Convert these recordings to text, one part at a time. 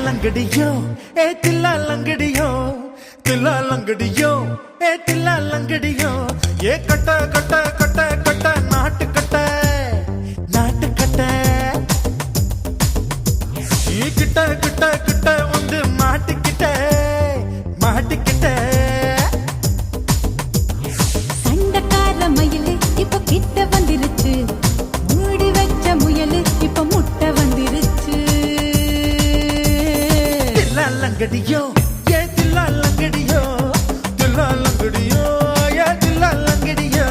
लंगड़ियो ए तिल्ला लंगड़ियो तिल्ला लंगड़ियो ए तिल्ला लंगड़ियो ये cut cut cut cut नाट cut ये kit kit kit வந்து மாட்டிக்கிட்ட சண்டக்கார மயிலு இப்ப கிட்ட வந்துருச்சு மூடி வச்ச முயலு இப்ப முட்டை வந்துருச்சு लंगड़ियो ये दिल्ला लंगड़ियो ये दिल्ला लंगड़ियो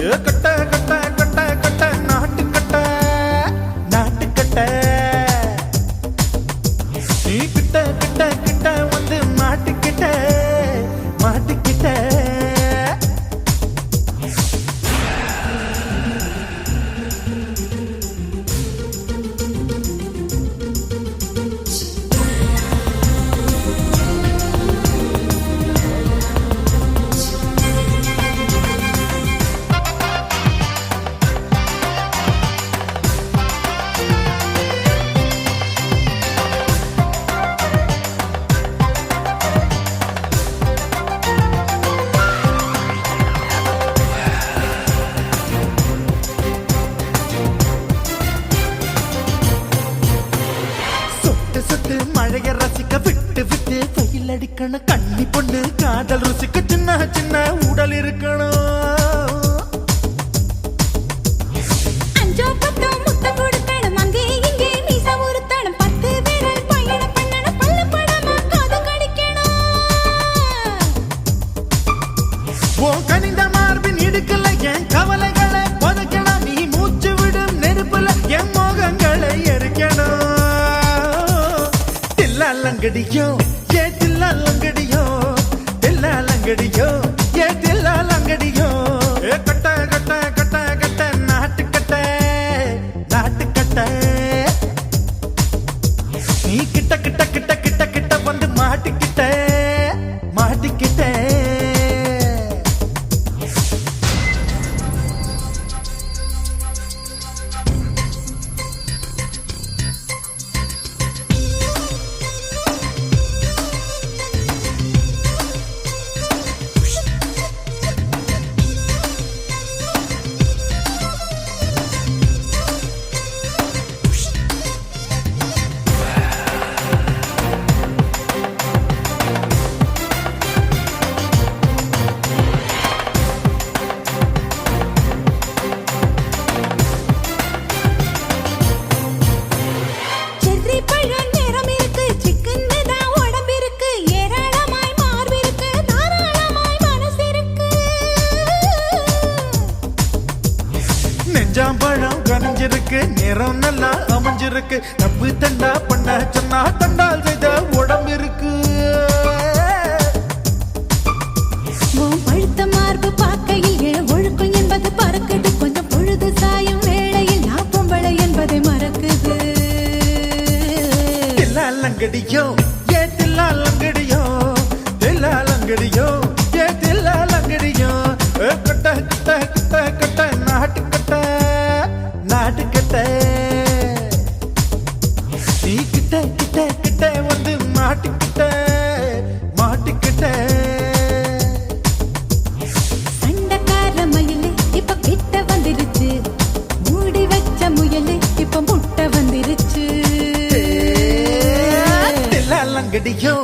ये कट्टा कट्टा कट्टा कट्टा नाट कट्टा நீ கிட்ட கிட்ட கிட்ட வந்து மாட்டிக்கிட்ட மழைய ரசிக்க விட்டு விட்டு வெயில் அடிக்கணும் கண்ணி பொண்ணு காதல் ருசிக்க சின்ன சின்ன உடல் இருக்கணும் அஞ்சோ பத்தோ முத்தம் கொடுக்கணும் அங்கே இங்கே மீச உருத்தணும் 10 விரல் பயணம் பண்ணணும் பல்ல படமா காது கடிக்கணும் ஓ கனிந்த மார்பின் இடுக்கல என் கவலைகளை புதைக்கணும் நீ மூச்சு விடும் நெருப்புல என் மோகங்களை எரிக்கணும் लंगड़ियो ये दिल्ला लंगड़ियो ये दिल्ला लंगड़ियो ए कट्टा कट्टा कट्टा कट्टा नाट कट्टा நீ கிட்ட கிட்ட கிட்ட கிட்ட கிட்ட வந்து மாட்டிக்கிட்ட நெஞ்சாம்பழம் கனிஞ்சிருக்கு நேரம் நல்லா அமைஞ்சிருக்கு தப்பு தண்டா பண்ண சொன்னா தண்டால் செய்த உடம்பு இருக்கு பழுத்த மார்பு பார்க்கையில் ஒழுக்கம் என்பது பறக்குது கொஞ்சம் பொழுது சாயும் வேளையில் நான் பொம்பளை என்பதை மறக்குது தில்லா லங்கடியோ ஏ தில்லா லங்கடியோ ஏ தில்லா லங்கடியோ கட்ட கட்ட கட்ட கட்ட நாட்டுக்கட்ட நீ கிட்ட கிட்ட கிட்ட வந்து மாட்டிக்கிட்ட சண்டக்கார மயிலு இப்ப கிட்ட வந்துருச்சு மூடி வச்ச முயலு இப்ப முட்டை வந்துருச்சு லங்கடியோ